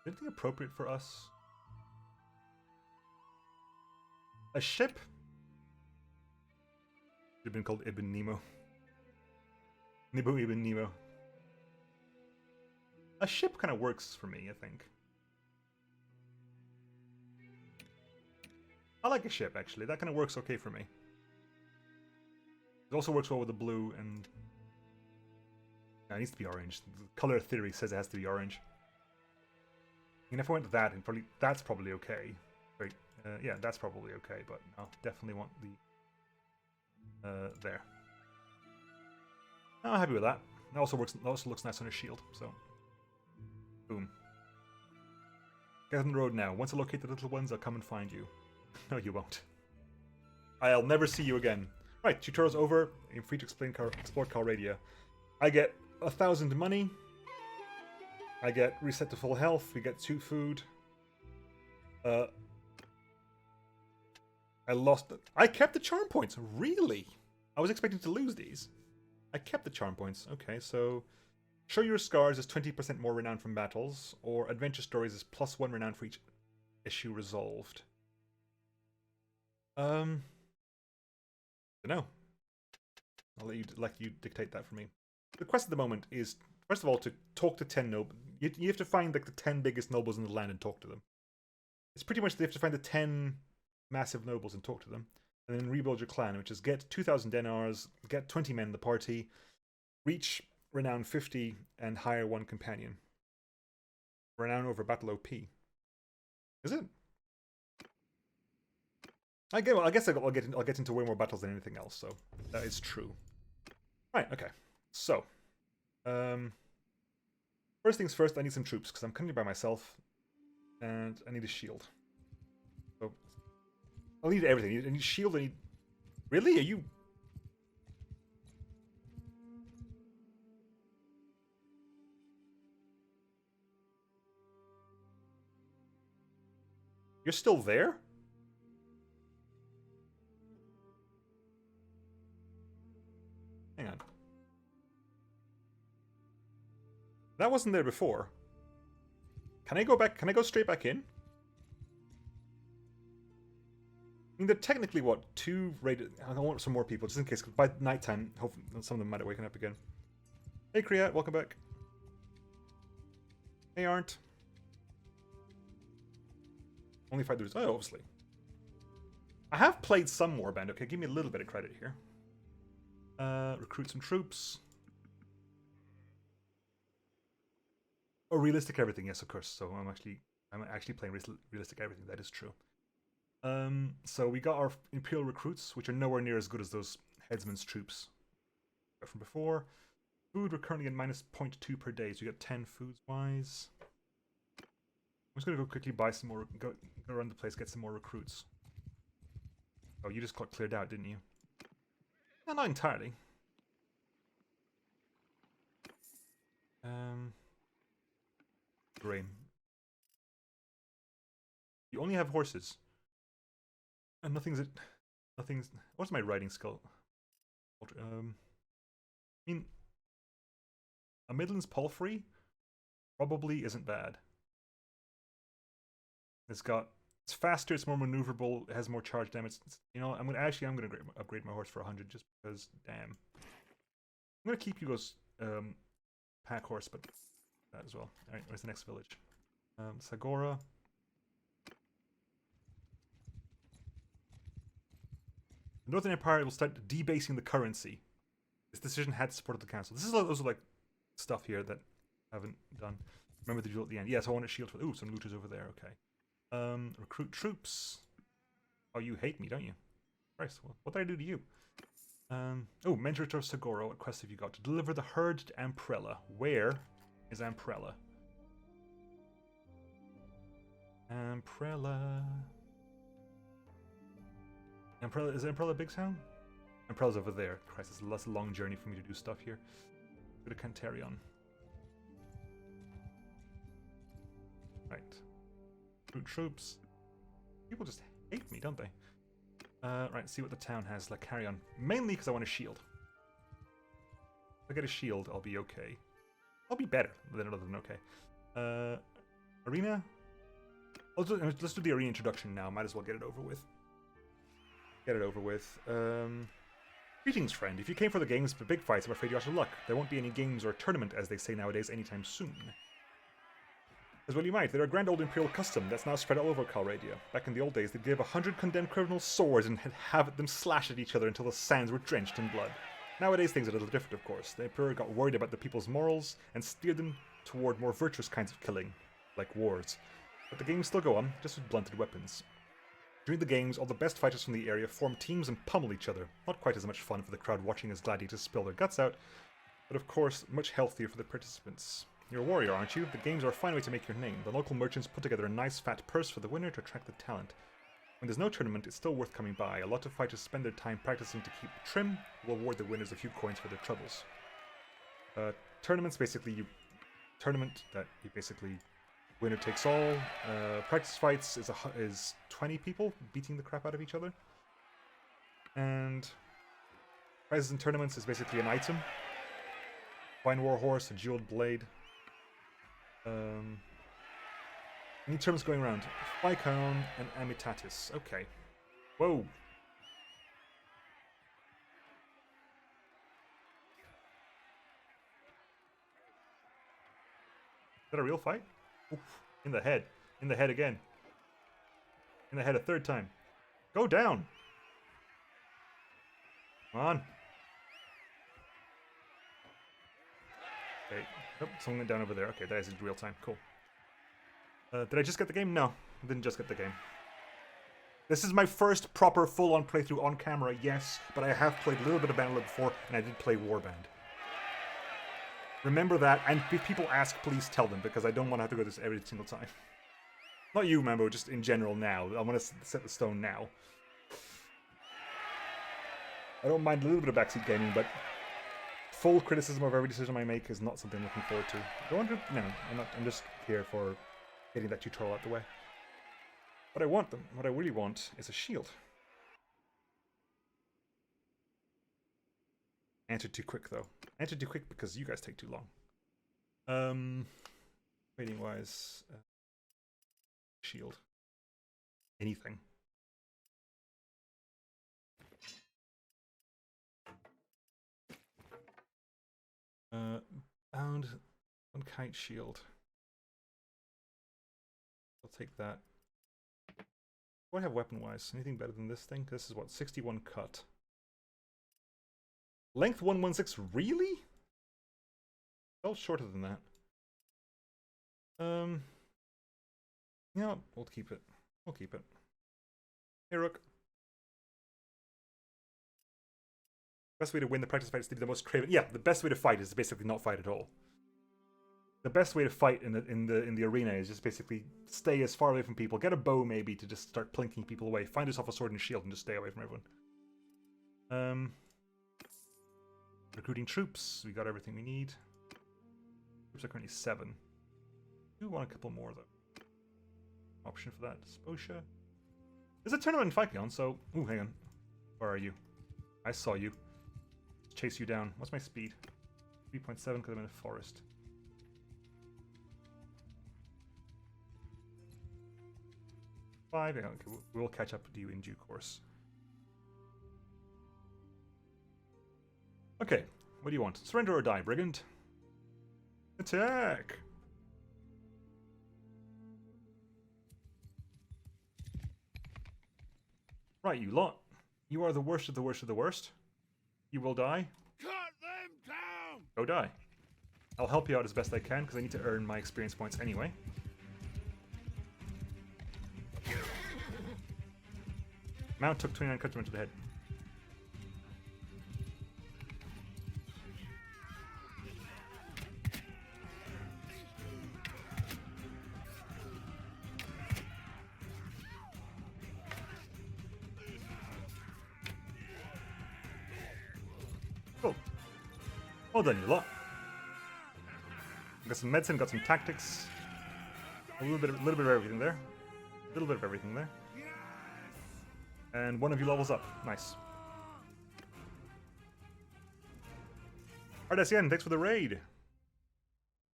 Anything appropriate for us? A ship? Should have been called Ibn Nemo. Nibu Ibn Nemo. A ship kind of works for me, I think. I like a ship, actually. That kind of works okay for me. It also works well with the blue and... No, it needs to be orange. The color theory says it has to be orange. And if I went to that, that's probably okay. Wait, yeah, that's probably okay, but I'll definitely want the... there. I'm happy with that. It also works. It also looks nice on a shield, so... Boom. Get on the road now. Once I locate the little ones, I'll come and find you. No, you won't. I'll never see you again. Right, tutorial's over. I'm free to explore Calradia. I get 1,000 money. I get reset to full health. We get 2 food. I lost... I kept the charm points. Really? I was expecting to lose these. I kept the charm points. Okay, so... Show your scars is 20% more renown from battles, or adventure stories is +1 renown for each issue resolved. Don't know. I'll let you dictate that for me. The quest at the moment is, first of all, to talk to 10 nobles. You have to find like the 10 biggest nobles in the land and talk to them. It's pretty much they have to find the 10 massive nobles and talk to them, and then rebuild your clan, which is get 2,000 denars, get 20 men in the party, reach renown 50, and hire 1 companion. Renown over battle OP. Is it? I guess I'll get into way more battles than anything else, so that is true. Right, okay. So, first things first, I need some troops, because I'm currently by myself, and I need a shield. So, I'll need everything. I need shield, I need... Really? Are you... You're still there? Hang on. That wasn't there before. Can I go back? Can I go straight back in? I mean, they're technically, what, 2 rated... I want some more people, just in case. By nighttime, hopefully some of them might have waken up again. Hey, Kriat, welcome back. Hey, Arndt. Only 5 dudes. Oh, obviously. I have played some Warband. Okay, give me a little bit of credit here. Recruit some troops. Oh, realistic everything. Yes, of course. So I'm actually playing realistic everything. That is true. So we got our Imperial recruits, which are nowhere near as good as those headsman's troops from before. Food, we're currently at -0.2 per day, so we got 10 foods wise. I'm just gonna go quickly buy some more, go around the place, get some more recruits. Oh, you just got cleared out, didn't you? No, not entirely. Grain. You only have horses. And nothing's Nothing's... What's my writing skill? I mean... A Midlands Palfrey probably isn't bad. It's faster, it's more maneuverable, it has more charge damage. You know, I'm gonna upgrade my horse for 100 just because, damn. I'm gonna keep you as pack horse, but that as well. Alright, where's the next village? Sagora. The Northern Empire will start debasing the currency. This decision had support of the council. This is also like stuff here that I haven't done. Remember the duel at the end. Yes, I want a shield for... Ooh, some looters over there, okay. Recruit troops. Oh, you hate me, don't you? Christ, what did I do to you? Oh, Mentor of Sagoro. What quest have you got? To deliver the herd to Amprella. Where is Amprella? Amprella. Is Amprella a big town? Amprella's over there. Christ, it's a less long journey for me to do stuff here. Go to Cantarion. Right. Recruit troops. People just hate me, don't they? Right, see what the town has. Like, carry on. Mainly because I want a shield. If I get a shield, I'll be okay. I'll be better than okay. Arena? Let's do the arena introduction now. Might as well get it over with. Greetings, friend. If you came for the games for big fights, I'm afraid you're out of luck. There won't be any games or tournament, as they say nowadays, anytime soon. As well you might. They're a grand old imperial custom that's now spread all over Calradia. Back in the old days, they'd give 100 condemned criminals swords and have them slash at each other until the sands were drenched in blood. Nowadays, things are a little different, of course. The Emperor got worried about the people's morals and steered them toward more virtuous kinds of killing, like wars. But the games still go on, just with blunted weapons. During the games, all the best fighters from the area form teams and pummel each other. Not quite as much fun for the crowd watching as gladiators spill their guts out, but of course, much healthier for the participants. You're a warrior, aren't you? The games are a fine way to make your name. The local merchants put together a nice fat purse for the winner to attract the talent. When there's no tournament, it's still worth coming by. A lot of fighters spend their time practicing to keep trim, will award the winners a few coins for their troubles. Tournaments, basically, winner takes all. Practice fights is 20 people beating the crap out of each other. And prizes in tournaments is basically an item. Fine war horse, a jeweled blade. Any terms going around? Phycon and Amitatis. Okay. Whoa. Is that a real fight? Oof. In the head. In the head again. In the head a third time. Go down! Come on. Okay. Nope, someone went down over there. Okay, that is in real time. Cool. Did I just get the game? No, I didn't just get the game. This is my first proper full-on playthrough on camera, yes, but I have played a little bit of Bannerlord before, and I did play Warband. Remember that, and if people ask, please tell them, because I don't want to have to go this every single time. Not you, Mambo, just in general now. I want to set the stone now. I don't mind a little bit of backseat gaming, but full criticism of every decision I make is not something I'm looking forward to. No, I'm just here for getting that tutorial out the way. What I really want is a shield. Answered too quick, though. Answered too quick because you guys take too long. Rating wise, shield. Anything. Bound on kite shield. I'll take that. What do I have weapon wise? Anything better than this thing? This is what, 61 cut. Length 116, really? Fell shorter than that. Yeah, we'll keep it. We'll keep it. Hey, Rook. Best way to win the practice fight is to be the most craven. Yeah, the best way to fight is basically not fight at all. The best way to fight in the arena is just basically stay as far away from people. Get a bow maybe to just start plinking people away. Find yourself a sword and shield and just stay away from everyone. Recruiting troops. We got everything we need. Troops are currently 7. We want a couple more though. Option for that. Sposha. There's a tournament in Phycon, so... Ooh, hang on. Where are you? I saw you. Chase you down. What's my speed? 3.7 because I'm in a forest. Five. Okay, we'll catch up to you in due course. Okay, what do you want? Surrender or die, brigand? Attack! Right, you lot. You are the worst of the worst of the worst. You will die. Cut them down! Go die. I'll help you out as best I can because I need to earn my experience points anyway. Mount took 29 cuts to the head. Cool. Well done, you lot. Got some medicine, got some tactics. A little bit of everything there. A little bit of everything there. And one of you levels up. Nice. Alright, SCN, thanks for the raid.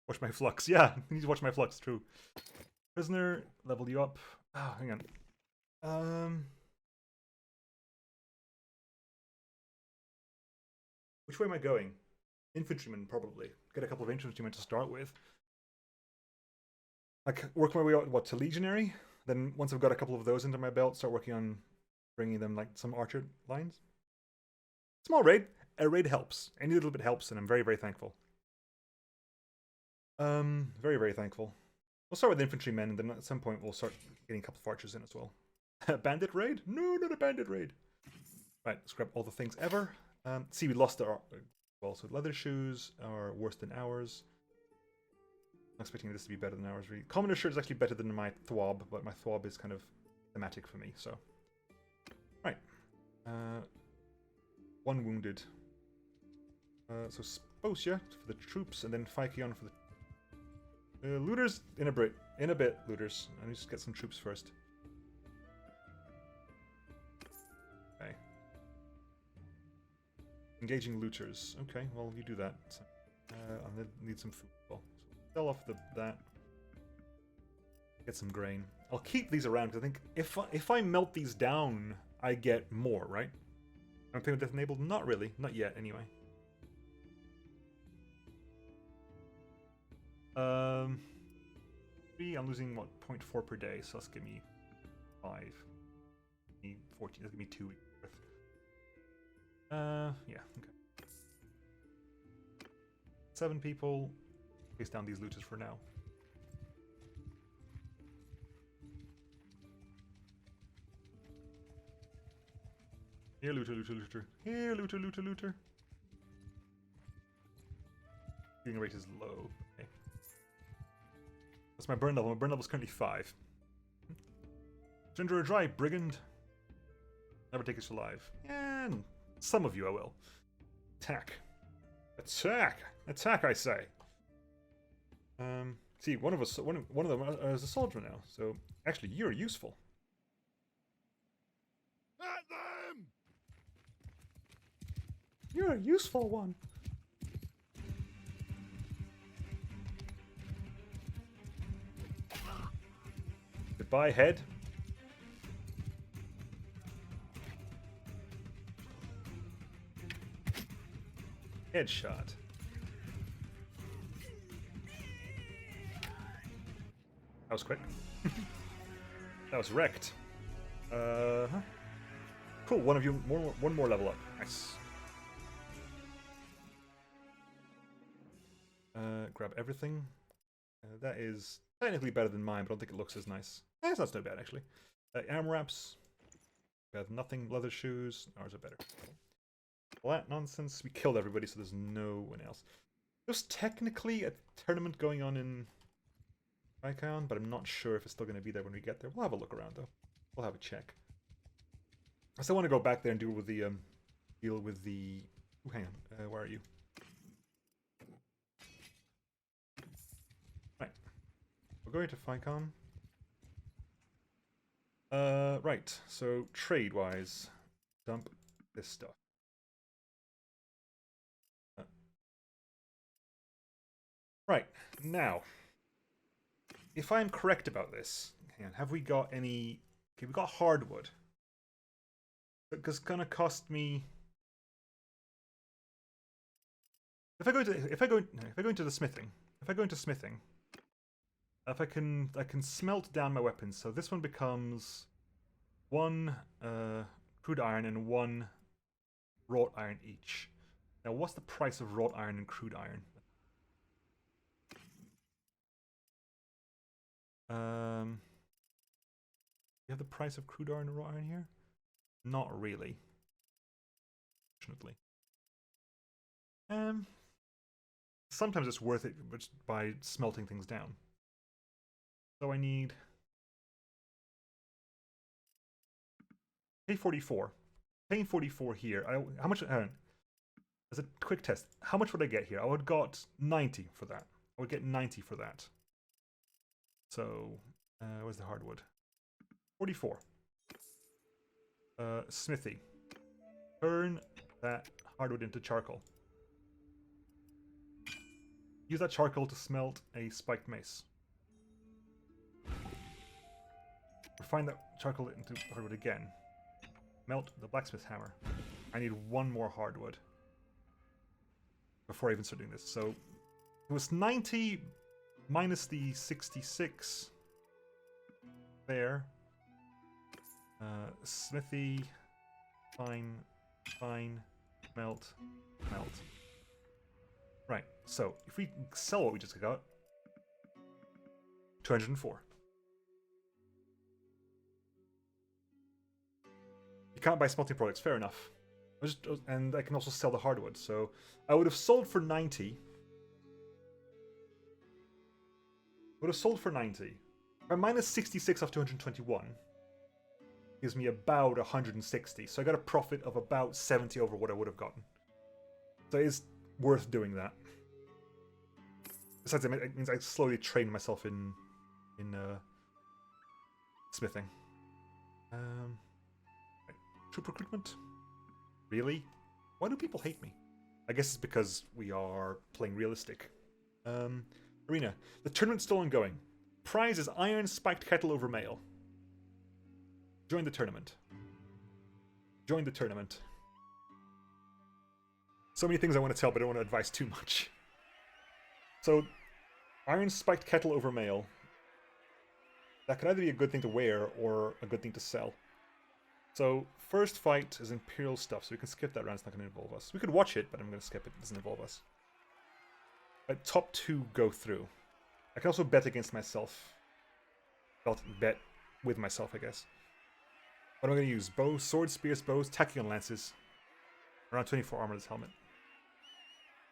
Watch my flux. Yeah, you need to watch my flux, true. Prisoner, level you up. Oh, hang on. Which way am I going? Infantryman, probably. Get a couple of infantrymen to start with. Like, work my way out, what, to legionary? Then once I've got a couple of those into my belt, start working on bringing them like some archer lines. Small raid. A raid helps. Any little bit helps, and I'm very, very thankful. Very, very thankful. We'll start with infantrymen, and then at some point we'll start getting a couple of archers in as well. Bandit raid? No, not a bandit raid. Right, let's grab all the things ever. See, we lost our... Well, so leather shoes are worse than ours. I'm expecting this to be better than ours, really. Commoner shirt is actually better than my thwob, but my thwob is kind of thematic for me, so... Right. One wounded. So Sposia for the troops, and then Phykion for the... looters in a bit, looters. I need to just get some troops first. Okay. Engaging looters. Okay, well, you do that. I'll need some food as well. So sell off that. Get some grain. I'll keep these around because I think if I melt these down, I get more, right? Am I paying with death enabled? Not really. Not yet, anyway. I'm losing, what, 0.4 per day, so that's give me 5. Give me 14, that's give me 2 weeks worth. Yeah, okay. 7 people. Chase down these looters for now. Here, looter, looter, looter. Here, looter, looter, looter. Healing rate is low. Okay. That's my burn level. My burn level is currently 5. Surrender or dry, brigand. Never take us alive. And some of you I will. Attack. Attack! Attack, I say. See, one of them is a soldier now. So actually, you're useful. At them! You're a useful one. Goodbye, head. Headshot. That was quick. That was wrecked. Cool. One of you, one more level up. Nice. Grab everything. That is technically better than mine, but I don't think it looks as nice. It's not so bad, actually. Armor wraps. We have nothing. Leather shoes. Ours are better. All that nonsense. We killed everybody, so there's no one else. There's technically a tournament going on in Icon, but I'm not sure if it's still going to be there when we get there. We'll have a look around, though. We'll have a check. I still want to go back there and deal with the Ooh, hang on. Where are you? Right. We'll go into Ficon. Right. So trade-wise, dump this stuff. Right, now, if I'm correct about this, hang on, have we got any... Okay, we've got hardwood. It's gonna cost me... If I go into smithing, if I can smelt down my weapons. So this one becomes 1 crude iron and 1 wrought iron each. Now, what's the price of wrought iron and crude iron? You have the price of crude iron and wrought iron here? Not really. Fortunately. Sometimes it's worth it by smelting things down. So I need K44. Paying 44 here. How much? As a quick test, how much would I get here? I would got 90 for that. I would get 90 for that. So where's the hardwood? 44. Smithy. Turn that hardwood into charcoal. Use that charcoal to smelt a spiked mace. Refine that charcoal into hardwood again. Melt the blacksmith hammer. I need 1 more hardwood before I even start doing this. So it was 90 minus the 66 there. Smithy, fine, melt. Right, so if we sell what we just got, 204. You can't buy smelting products, fair enough. And I can also sell the hardwood, so I would have sold for 90. Would have sold for 90. If I minus 66 off 221, gives me about 160. So I got a profit of about 70 over what I would have gotten. So it's worth doing that. Besides, it means I slowly train myself in smithing. Troop recruitment? Really? Why do people hate me? I guess it's because we are playing realistic. Arena. The tournament's still ongoing. Prize is iron spiked kettle over mail. Join the tournament. Join the tournament. So many things I want to tell, but I don't want to advise too much. So, iron spiked kettle over mail. That could either be a good thing to wear or a good thing to sell. So, first fight is Imperial stuff, so we can skip that round. It's not going to involve us. We could watch it, but I'm going to skip it. It doesn't involve us. Top 2 go through. I can also bet against myself. Well, bet with myself, I guess. What am I going to use? Bows, swords, spears, bows, tachyon lances. Around 24 armor this helmet.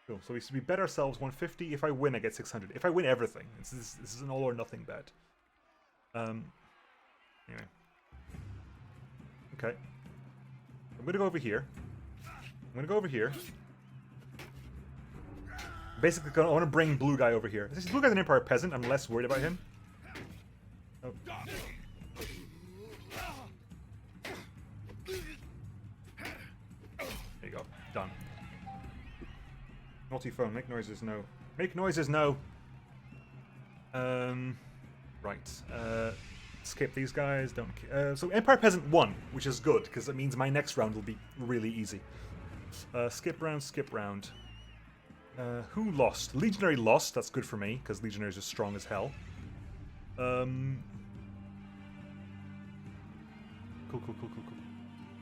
Cool. So we bet ourselves 150. If I win, I get 600. If I win everything, this is an all or nothing bet. Anyway. Okay. I'm going to go over here. Basically, I want to bring Blue Guy over here. This Blue Guy's an Empire peasant. I'm less worried about him. Oh. There you go. Done. Naughty phone. Make noises, no. Make noises, no! Right. Skip these guys. Don't. So Empire Peasant won, which is good, because it means my next round will be really easy. Skip round. Who lost? Legionary lost. That's good for me, because Legionaries are strong as hell.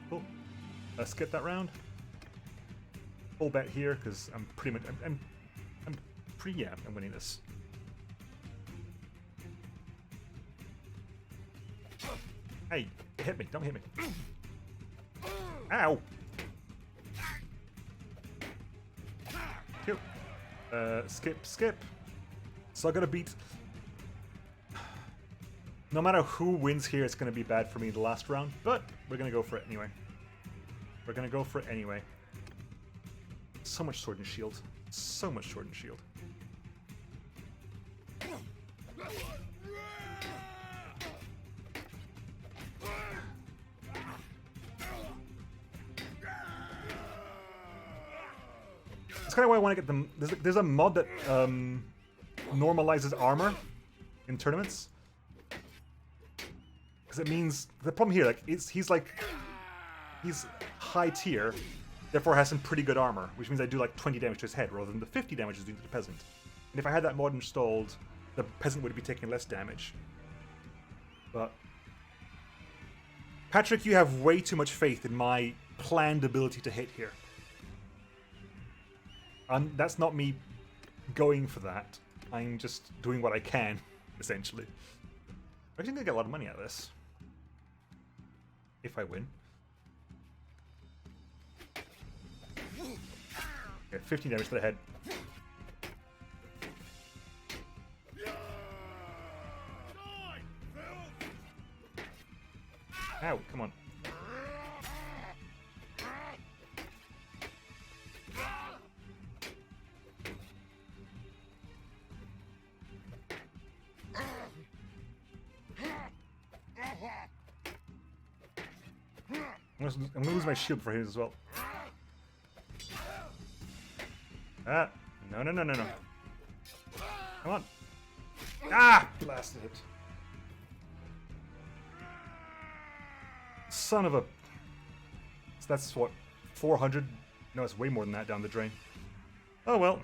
Cool. Skip that round. Full bet here, because I'm pretty much... I'm winning this. Hey, hit me. Don't hit me. Ow! Cute. Skip. So I gotta beat... No matter who wins here, it's gonna be bad for me the last round, but we're gonna go for it anyway. So much sword and shield. That's kind of why I want to get them. There's a mod that normalizes armor in tournaments. Because it means the problem here, like, he's high tier, therefore has some pretty good armor, which means I do like 20 damage to his head rather than the 50 damage he's doing to the peasant. And if I had that mod installed, the peasant would be taking less damage. But Patrick, you have way too much faith in my planned ability to hit here. That's not me going for that. I'm just doing what I can, essentially. I think I get a lot of money out of this. If I win. Okay, 15 damage to the head. Ow, come on. I'm gonna lose my shield for him as well. Ah! No. Come on. Ah! Blasted it. Son of a... So that's what? 400? No, it's way more than that down the drain. Oh well.